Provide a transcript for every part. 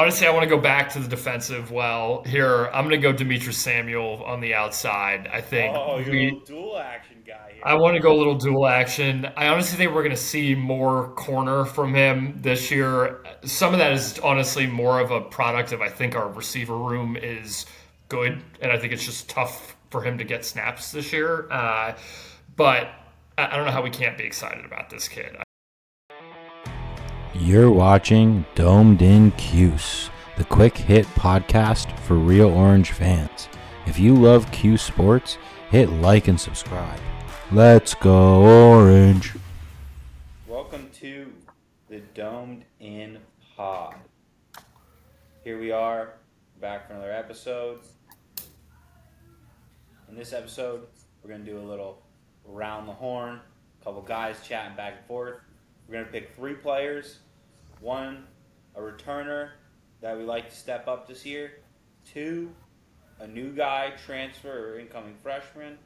Honestly, I want to go back to the defensive well here. I'm going to go Demetrius Samuel on the outside. I think Oh, you're a we little dual action guy I here. want to go a little dual action. I honestly think we're going to see more corner from him this year. Some of that is honestly more of a product of I think our receiver room is good, and I think it's just tough for him to get snaps this year. But I don't know how we can't be excited about this kid. You're watching Domed in Cuse, the quick hit podcast for real Orange fans. If you love Cuse sports, hit like and subscribe. Let's go Orange. Welcome to the Domed In Pod. Here we are, back for another episode. In this episode, we're going to do a little around the horn, a couple guys chatting back and forth. We're going to pick 3 players. 1, a returner that we like to step up this year. 2, a new guy, transfer or incoming freshman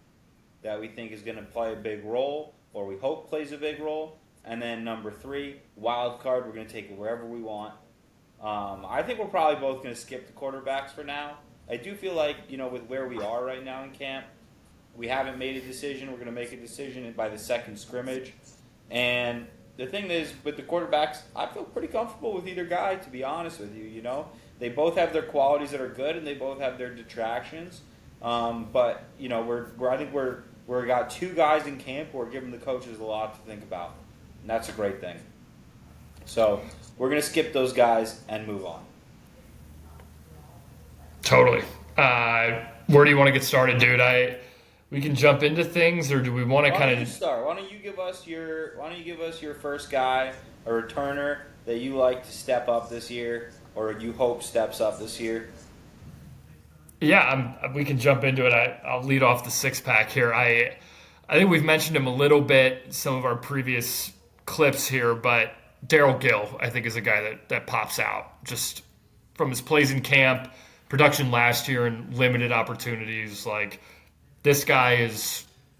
that we think is going to play a big role, or we hope plays a big role. And then number 3, wild card. We're going to take it wherever we want. I think we're probably both going to skip the quarterbacks for now. I do feel like, with where we are right now in camp, we haven't made a decision. We're going to make a decision by the second scrimmage. And the thing is, with the quarterbacks, I feel pretty comfortable with either guy, to be honest with you. They both have their qualities that are good, and they both have their detractions. But I think we're got 2 guys in camp who are giving the coaches a lot to think about, and that's a great thing. So we're gonna skip those guys and move on. Totally. Where do you want to get started, dude? We can jump into things, or do we want to Why don't kind you of? start? Why don't you give us your first guy, a returner that you like to step up this year, or you hope steps up this year? Yeah, we can jump into it. I'll lead off the six pack here. I think we've mentioned him a little bit in some of our previous clips here, but Daryl Gill, I think, is a guy that pops out just from his plays in camp, production last year, and limited opportunities. Like this guy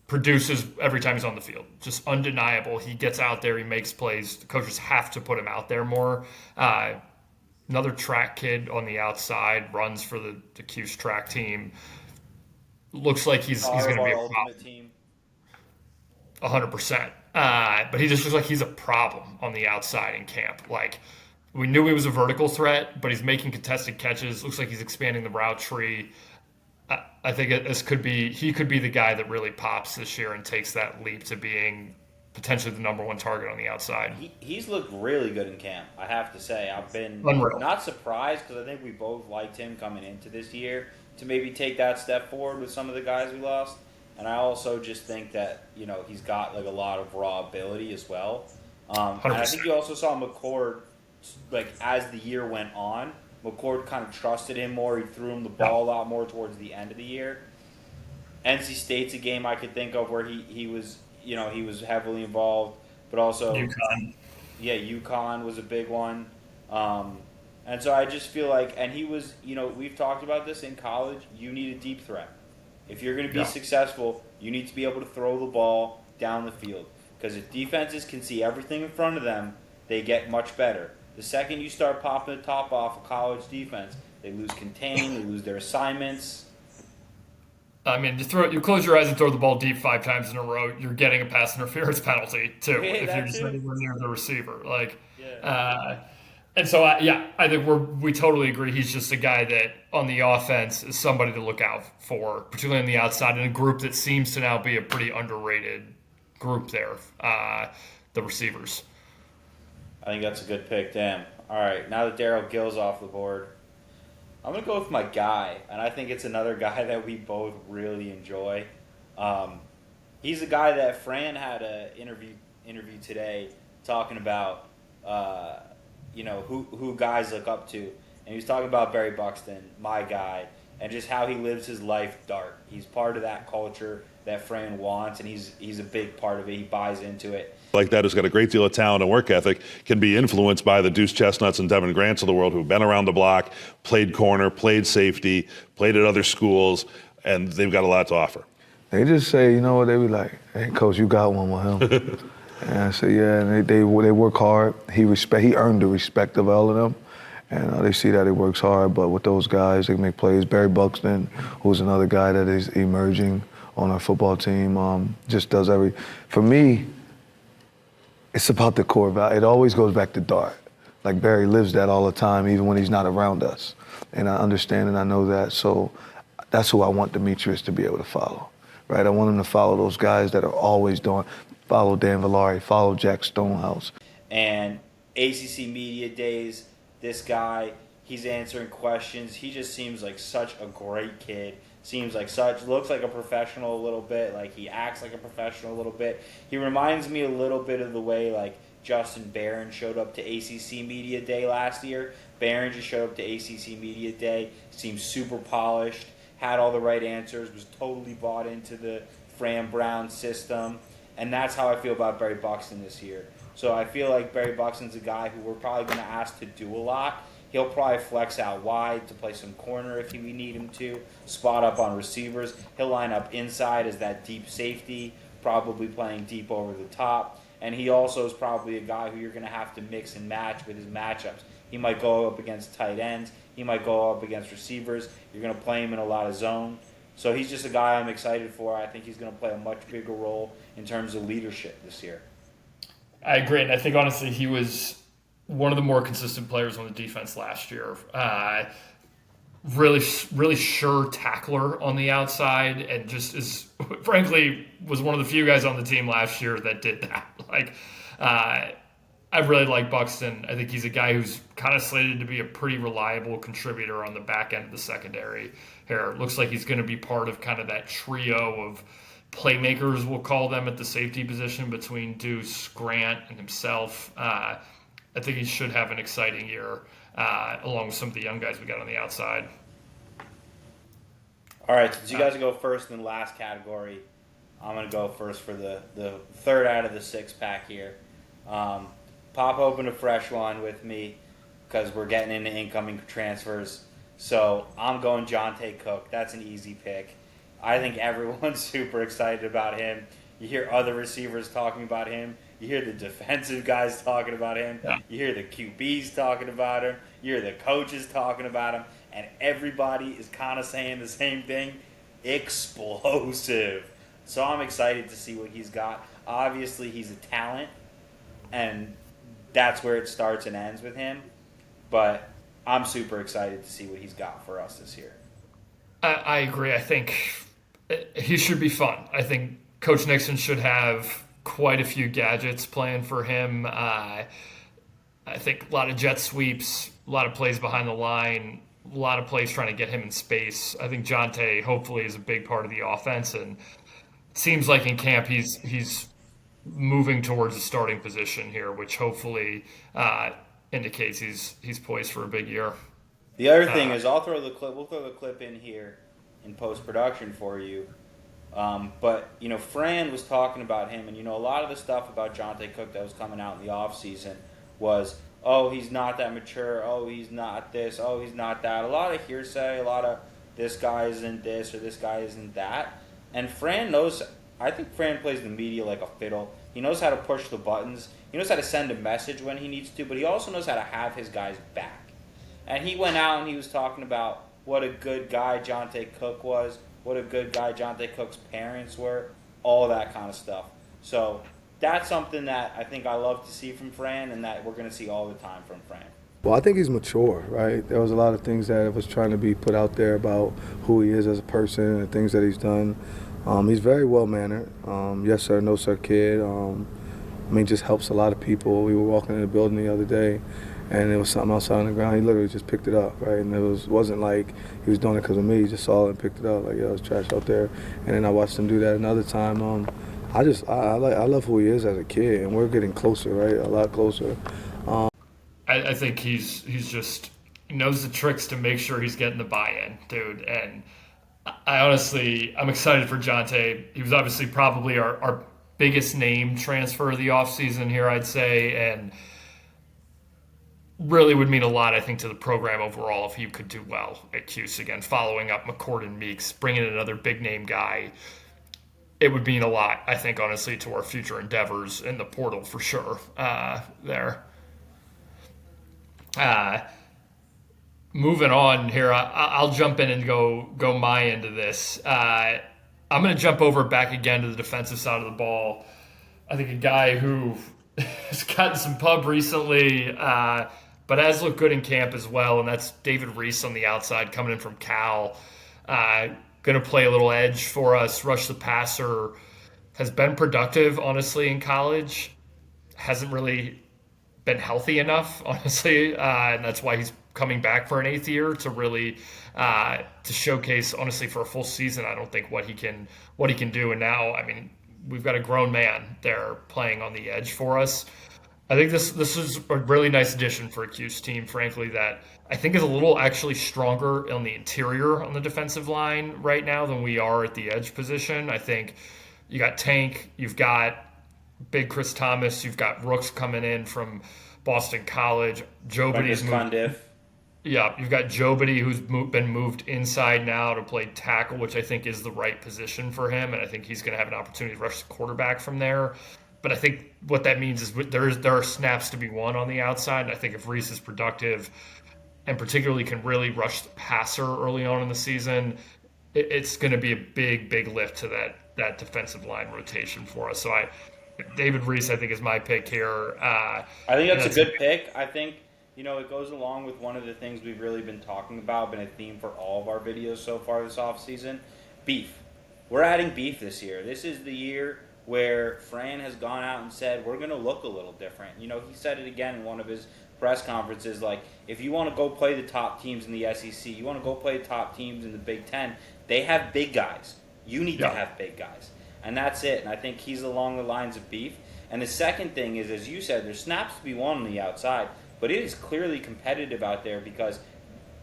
produces every time he's on the field, just undeniable. He gets out there, he makes plays. The coaches have to put him out there more. Another track kid on the outside, runs for the Cuse track team. Looks like he's going to be Our a ultimate problem, team. 100%. But he just looks like he's a problem on the outside in camp. Like we knew he was a vertical threat, but he's making contested catches. Looks like he's expanding the route tree. I think he could be the guy that really pops this year and takes that leap to being potentially the number 1 target on the outside. He's looked really good in camp, I have to say. I've been Unreal. not surprised because I think we both liked him coming into this year to maybe take that step forward with some of the guys we lost. And I also just think that, he's got like a lot of raw ability as well. And I think you also saw McCord, like as the year went on, McCord kind of trusted him more. He threw him the ball a lot more towards the end of the year. NC State's a game I could think of where he was he was heavily involved, but also UConn. Yeah, UConn was a big one. And so I just feel like, and he was, we've talked about this in college, you need a deep threat. If you're going to be successful, you need to be able to throw the ball down the field. Because if defenses can see everything in front of them, they get much better. The second you start popping the top off a college defense, they lose contain, they lose their assignments. I mean, you close your eyes and throw the ball deep 5 times in a row, you're getting a pass interference penalty too. Yeah, If you're that just too. anywhere near the receiver, Yeah. and so I think we totally agree. He's just a guy that on the offense is somebody to look out for, particularly on the outside, in a group that seems to now be a pretty underrated group there. The receivers. I think that's a good pick, damn. All right, now that Daryl Gill's off the board, I'm going to go with my guy, and I think it's another guy that we both really enjoy. He's a guy that Fran had an interview today talking about, who guys look up to. And he was talking about Barry Buxton, my guy, and just how he lives his life dark. He's part of that culture that Fran wants, and he's a big part of it. He buys into it. Like that, who's got a great deal of talent and work ethic, can be influenced by the Deuce Chestnuts and Devin Grants of the world who've been around the block, played corner, played safety, played at other schools, and they've got a lot to offer. They just say, they be like, hey, Coach, you got one with him. And I said, yeah, and they work hard. He earned the respect of all of them. And they see that he works hard, but with those guys, they make plays. Barry Buxton, who's another guy that is emerging on our football team, just does for me, it's about the core value. It always goes back to Dart. Like Barry lives that all the time, even when he's not around us. And I understand and I know that, so that's who I want Demetrius to be able to follow, right? I want him to follow those guys that are always follow Dan Villari, follow Jack Stonehouse. And ACC Media Days, this guy, he's answering questions. He just seems like such a great kid. Looks like a professional a little bit. Like he acts like a professional a little bit. He reminds me a little bit of the way like Justin Barron showed up to ACC Media Day last year. Barron just showed up to ACC Media Day. Seemed super polished, had all the right answers, was totally bought into the Fran Brown system. And that's how I feel about Barry Buxton this year. So I feel like Barry Buxton's a guy who we're probably going to ask to do a lot. He'll probably flex out wide to play some corner if we need him to, spot up on receivers. He'll line up inside as that deep safety, probably playing deep over the top. And he also is probably a guy who you're going to have to mix and match with his matchups. He might go up against tight ends. He might go up against receivers. You're going to play him in a lot of zone. So he's just a guy I'm excited for. I think he's going to play a much bigger role in terms of leadership this year. I agree, and I think honestly he was one of the more consistent players on the defense last year. Really sure tackler on the outside, and just is frankly was one of the few guys on the team last year that did that. I really like Buxton. I think he's a guy who's kind of slated to be a pretty reliable contributor on the back end of the secondary here. It looks like he's going to be part of kind of that trio of playmakers, we'll call them, at the safety position between Deuce, Grant, and himself. I think he should have an exciting year along with some of the young guys we got on the outside. All right, since you guys go first in the last category, I'm going to go first for the third out of the six-pack here. Pop open a fresh one with me because we're getting into incoming transfers. So I'm going Jonte Cook. That's an easy pick. I think everyone's super excited about him. You hear other receivers talking about him. You hear the defensive guys talking about him. Yeah. You hear the QBs talking about him. You hear the coaches talking about him. And everybody is kind of saying the same thing. Explosive. So I'm excited to see what he's got. Obviously, he's a talent. And that's where it starts and ends with him. But I'm super excited to see what he's got for us this year. I agree. I think he should be fun. I think Coach Nixon should have quite a few gadgets playing for him. I think a lot of jet sweeps, a lot of plays behind the line, a lot of plays trying to get him in space. I think Jonte hopefully is a big part of the offense, and it seems like in camp he's moving towards a starting position here, which hopefully indicates he's poised for a big year. The other thing is, we'll throw the clip in here in post-production for you. But, Fran was talking about him, and, a lot of the stuff about Jonte Cook that was coming out in the offseason was, oh, he's not that mature, oh, he's not this, oh, he's not that. A lot of hearsay, a lot of this guy isn't this or this guy isn't that. And Fran knows, I think Fran plays the media like a fiddle. He knows how to push the buttons. He knows how to send a message when he needs to, but he also knows how to have his guys back. And he went out and he was talking about what a good guy Jonte Cook was, what a good guy Jonte Cook's parents were, all that kind of stuff. So that's something that I think I love to see from Fran and that we're going to see all the time from Fran. Well, I think he's mature, right? There was a lot of things that was trying to be put out there about who he is as a person and things that he's done. He's very well-mannered. Yes, sir, no, sir, kid. Just helps a lot of people. We were walking in the building the other day, and there was something outside on the ground. He literally just picked it up, right? And it wasn't like he was doing it because of me. He just saw it and picked it up. Like, yo, it's trash out there. And then I watched him do that another time. I love who he is as a kid, and we're getting closer, right? A lot closer. I think he knows the tricks to make sure he's getting the buy-in, dude. And I'm excited for Jonte. He was obviously probably our biggest name transfer of the offseason here, I'd say, and really would mean a lot, I think, to the program overall if he could do well at Cuse again, following up McCord Meeks, bringing in another big-name guy. It would mean a lot, I think, honestly, to our future endeavors in the portal for sure there. moving on here, I'll jump in and go my end of this. I'm going to jump over back again to the defensive side of the ball. I think a guy who has gotten some pub recently, but has looked good in camp as well, and that's David Reese on the outside coming in from Cal. Going to play a little edge for us, rush the passer. Has been productive, honestly, in college. Hasn't really been healthy enough, honestly, and that's why he's coming back for an 8th year to really to showcase, honestly, for a full season. I don't think what he can do. And now, I mean, we've got a grown man there playing on the edge for us. I think this is a really nice addition for a Cuse team, frankly, that I think is a little actually stronger on the interior on the defensive line right now than we are at the edge position. I think you got Tank, you've got big Chris Thomas, you've got Rooks coming in from Boston College. Jobity's moved. Yeah, you've got Jobity, who's been moved inside now to play tackle, which I think is the right position for him, and I think he's going to have an opportunity to rush the quarterback from there. But I think what that means is there are snaps to be won on the outside, and I think if Reese is productive and particularly can really rush the passer early on in the season, it's going to be a big lift to that defensive line rotation for us. So David Reese, I think, is my pick here. I think that's a good pick. I think, it goes along with one of the things we've really been talking about, been a theme for all of our videos so far this offseason, beef. We're adding beef this year. This is the year where Fran has gone out and said, we're going to look a little different. He said it again in one of his press conferences, like, if you want to go play the top teams in the SEC, you want to go play the top teams in the Big Ten, they have big guys. You need to have big guys. And that's it. And I think he's along the lines of beef. And the second thing is, as you said, there's snaps to be won on the outside, but it is clearly competitive out there because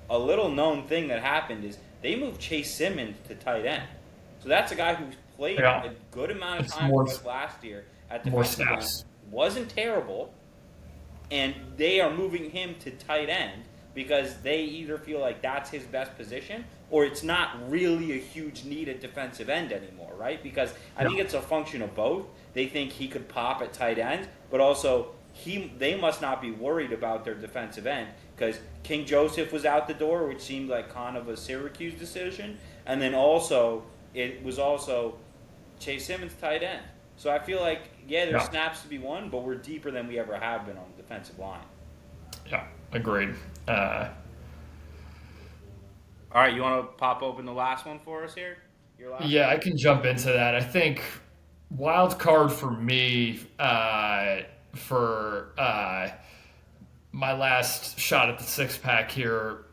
a little known thing that happened is they moved Chase Simmons to tight end. So that's a guy who's played a good amount of time with us last year at defensive line. Wasn't terrible, and they are moving him to tight end because they either feel like that's his best position or it's not really a huge need at defensive end anymore, right? Because I think it's a function of both. They think he could pop at tight end, but also they must not be worried about their defensive end because King Joseph was out the door, which seemed like kind of a Syracuse decision, and then also it was also Chase Simmons tight end. So I feel like, there's snaps to be won, but we're deeper than we ever have been on the defensive line. Yeah, agreed. All right, you want to pop open the last one for us here? Yeah, I can jump into that. I think wild card for me for my last shot at the six-pack here.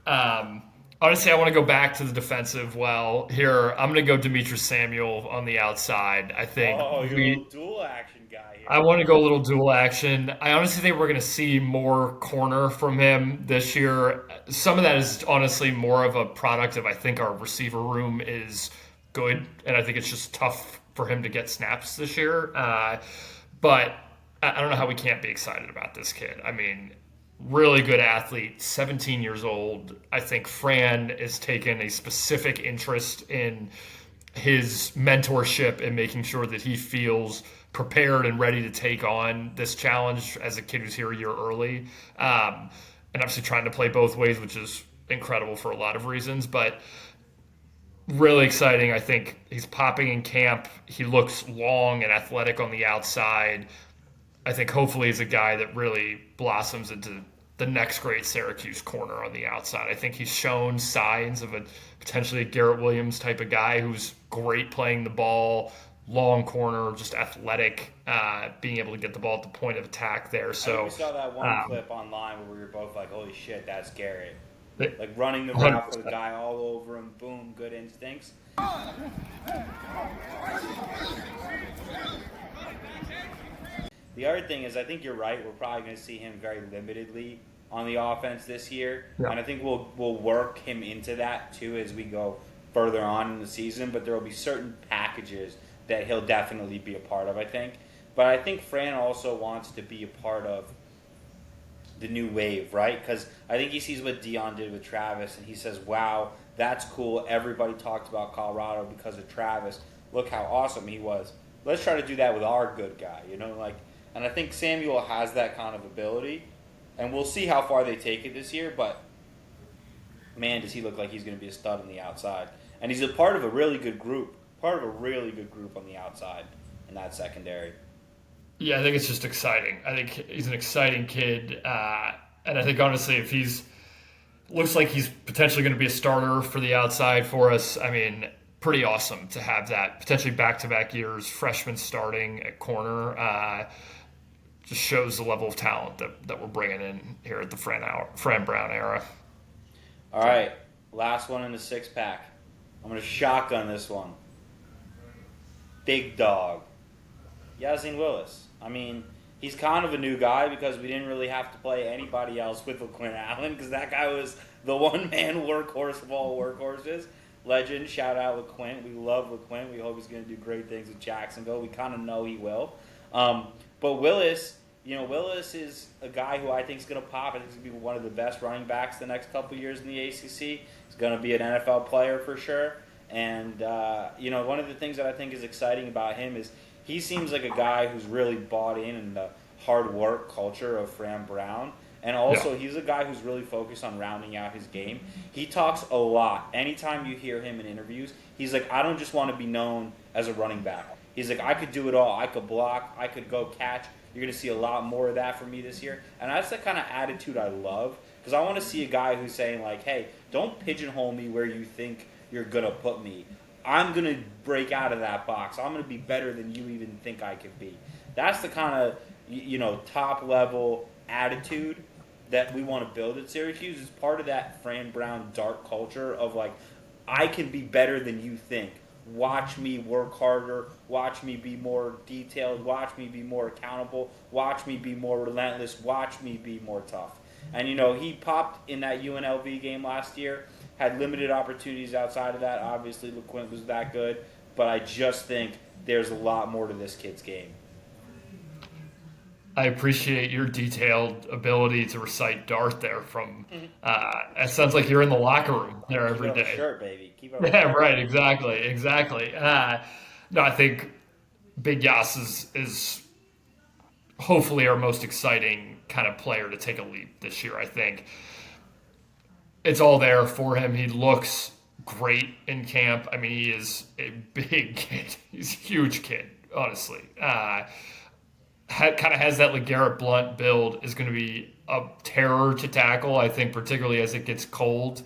Honestly, I want to go back to the defensive here. I'm going to go Demetrius Samuel on the outside. I think. Oh, you're a little dual action guy here. I want to go a little dual action. I honestly think we're going to see more corner from him this year. Some of that is honestly more of a product of I think our receiver room is good, and I think it's just tough for him to get snaps this year. But I don't know how we can't be excited about this kid. I mean, really good athlete, 17 years old. I think Fran has taken a specific interest in his mentorship and making sure that he feels prepared and ready to take on this challenge as a kid who's here a year early. And obviously trying to play both ways, which is incredible for a lot of reasons. But really exciting. I think he's popping in camp. He looks long and athletic on the outside. I think hopefully he's a guy that really blossoms into the next great Syracuse corner on the outside. I think he's shown signs of a potentially a Garrett Williams type of guy who's great playing the ball, long corner, just athletic, being able to get the ball at the point of attack there. So we saw that one clip online where we were both like, holy shit, that's Garrett. Like running the route for the guy all over him, boom, good instincts. The other thing is, I think you're right. We're probably going to see him very limitedly on the offense this year, and I think we'll work him into that too as we go further on in the season. But there will be certain packages that he'll definitely be a part of, I think. But I think Fran also wants to be a part of the new wave, right? Because I think he sees what Dion did with Travis, and he says, "Wow, that's cool. Everybody talked about Colorado because of Travis. Look how awesome he was. Let's try to do that with our good guy," And I think Samuel has that kind of ability, and we'll see how far they take it this year. But man, does he look like he's going to be a stud on the outside. And he's a part of a really good group, on the outside in that secondary. Yeah, I think it's just exciting. I think he's an exciting kid. And I think, honestly, if looks like he's potentially going to be a starter for the outside for us, I mean, pretty awesome to have that potentially back-to-back years, freshman starting at corner. Just shows the level of talent that we're bringing in here at the Fran Brown era. All right, last one in the 6-pack. I'm going to shotgun this one. Big dog. Yazin Willis. I mean, he's kind of a new guy because we didn't really have to play anybody else with LaQuint Allen because that guy was the one-man workhorse of all workhorses. Legend, shout out LaQuint. We love LaQuint. We hope he's going to do great things with Jacksonville. We kind of know he will. But Willis, Willis is a guy who I think is going to pop. I think he's going to be one of the best running backs the next couple of years in the ACC. He's going to be an NFL player for sure. And, one of the things that I think is exciting about him is he seems like a guy who's really bought in the hard work culture of Fran Brown. And also, he's a guy who's really focused on rounding out his game. He talks a lot. Anytime you hear him in interviews, he's like, I don't just want to be known as a running back. He's like, I could do it all. I could block. I could go catch. You're going to see a lot more of that from me this year. And that's the kind of attitude I love because I want to see a guy who's saying, like, hey, don't pigeonhole me where you think you're going to put me. I'm going to break out of that box. I'm going to be better than you even think I could be. That's the kind of, top-level attitude that we want to build at Syracuse. Is part of that Fran Brown dark culture of, like, I can be better than you think. Watch me work harder. Watch me be more detailed. Watch me be more accountable. Watch me be more relentless. Watch me be more tough. And, he popped in that UNLV game last year. Had limited opportunities outside of that. Obviously, LaQuint was that good. But I just think there's a lot more to this kid's game. I appreciate your detailed ability to recite Dart there from it sounds like you're in the locker room there every day. Keep it on the shirt, baby. Keep it on the Yeah, shirt. right, exactly. No, I think Big Yas is hopefully our most exciting kind of player to take a leap this year. I think it's all there for him. He looks great in camp. I mean, he is a big kid. He's a huge kid, honestly. Kind of has that LeGarrette Blount build, is going to be a terror to tackle, I think, particularly as it gets cold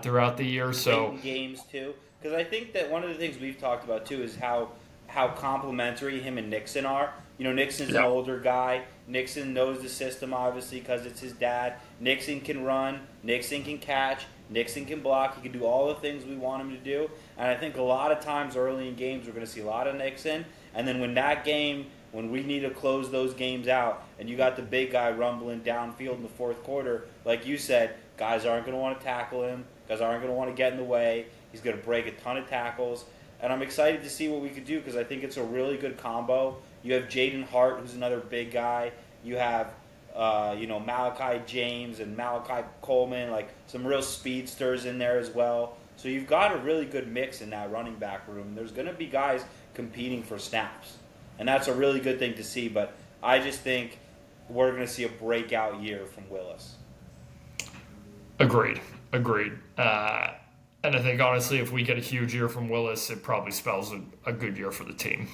throughout the year. So games too, because I think that one of the things we've talked about too is how complementary him and Nixon are. Nixon's an older guy. Nixon knows the system, obviously, because it's his dad. Nixon can run. Nixon can catch. Nixon can block. He can do all the things we want him to do. And I think a lot of times early in games we're going to see a lot of Nixon. And then when we need to close those games out, and you got the big guy rumbling downfield in the fourth quarter, like you said, guys aren't going to want to tackle him. Guys aren't going to want to get in the way. He's going to break a ton of tackles. And I'm excited to see what we could do because I think it's a really good combo. You have Jaden Hart, who's another big guy. You have, Malachi James and Malachi Coleman, like some real speedsters in there as well. So you've got a really good mix in that running back room. There's going to be guys competing for snaps. And that's a really good thing to see. But I just think we're going to see a breakout year from Willis. Agreed. And I think, honestly, if we get a huge year from Willis, it probably spells a good year for the team.